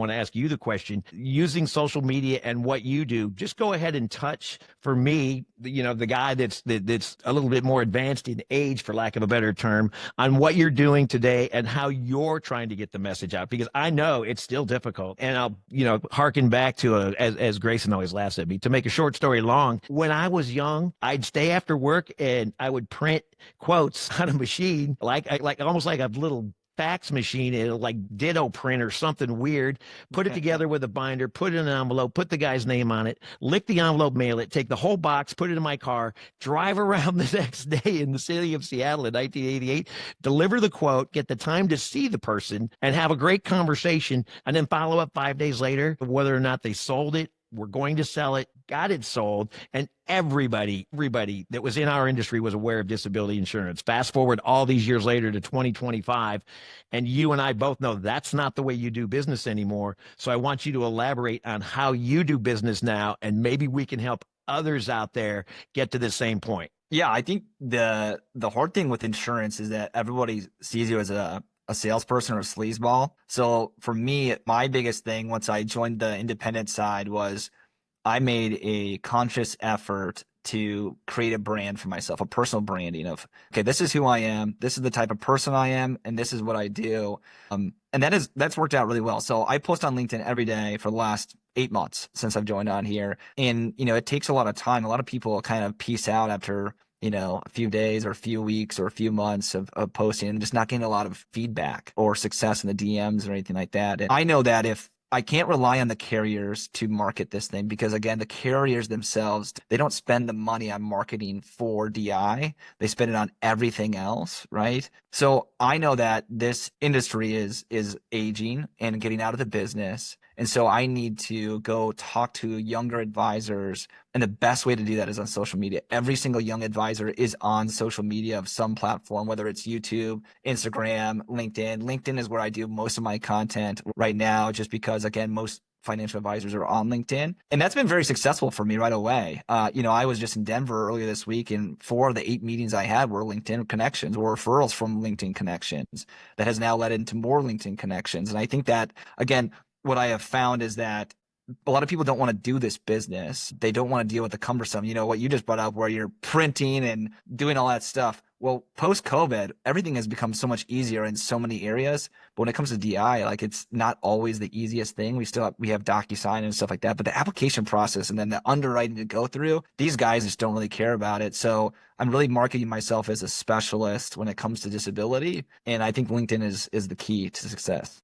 want to ask you the question, using social media and what you do, just go ahead and touch for me, the guy that's a little bit more advanced in age, for lack of a better term, on what you're doing today and how you're trying to get the message out, because I know it's still difficult. And I'll, harken back to as Grayson always laughs at me, to make a short story long. When I was young, I'd stay after work and I would print quotes on a machine, like almost like a little fax machine, it'll like ditto print or something weird, put it together with a binder, put it in an envelope, put the guy's name on it, lick the envelope, mail it, take the whole box, put it in my car, drive around the next day in the city of Seattle in 1988, deliver the quote, get the time to see the person and have a great conversation, and then follow up 5 days later, whether or not they sold it, were going to sell it, got it sold, and everybody that was in our industry was aware of disability insurance. Fast forward all these years later to 2025, and you and I both know that's not the way you do business anymore. So I want you to elaborate on how you do business now, and maybe we can help others out there get to the same point. Yeah, I think the hard thing with insurance is that everybody sees you as a salesperson or a sleazeball. So for me, my biggest thing once I joined the independent side was I made a conscious effort to create a brand for myself, a personal branding of, okay, this is who I am, this is the type of person I am, and this is what I do. And that's worked out really well. So I post on LinkedIn every day for the last 8 months since I've joined on here. And, it takes a lot of time. A lot of people kind of peace out after a few days or a few weeks or a few months of posting and just not getting a lot of feedback or success in the DMs or anything like that. And I know that if I can't rely on the carriers to market this thing, because again, the carriers themselves, they don't spend the money on marketing for DI. They spend it on everything else, right? So I know that this industry is aging and getting out of the business. And so I need to go talk to younger advisors. And the best way to do that is on social media. Every single young advisor is on social media of some platform, whether it's YouTube, Instagram, LinkedIn. LinkedIn is where I do most of my content right now, just because, again, most financial advisors are on LinkedIn. And that's been very successful for me right away. I was just in Denver earlier this week, and 4 of the 8 meetings I had were LinkedIn connections or referrals from LinkedIn connections that has now led into more LinkedIn connections. And I think that, again, what I have found is that a lot of people don't want to do this business. They don't want to deal with the cumbersome, what you just brought up, where you're printing and doing all that stuff. Well, post-COVID, everything has become so much easier in so many areas. But when it comes to DI, it's not always the easiest thing. We have DocuSign and stuff like that. But the application process and then the underwriting to go through, these guys just don't really care about it. So I'm really marketing myself as a specialist when it comes to disability. And I think LinkedIn is the key to success.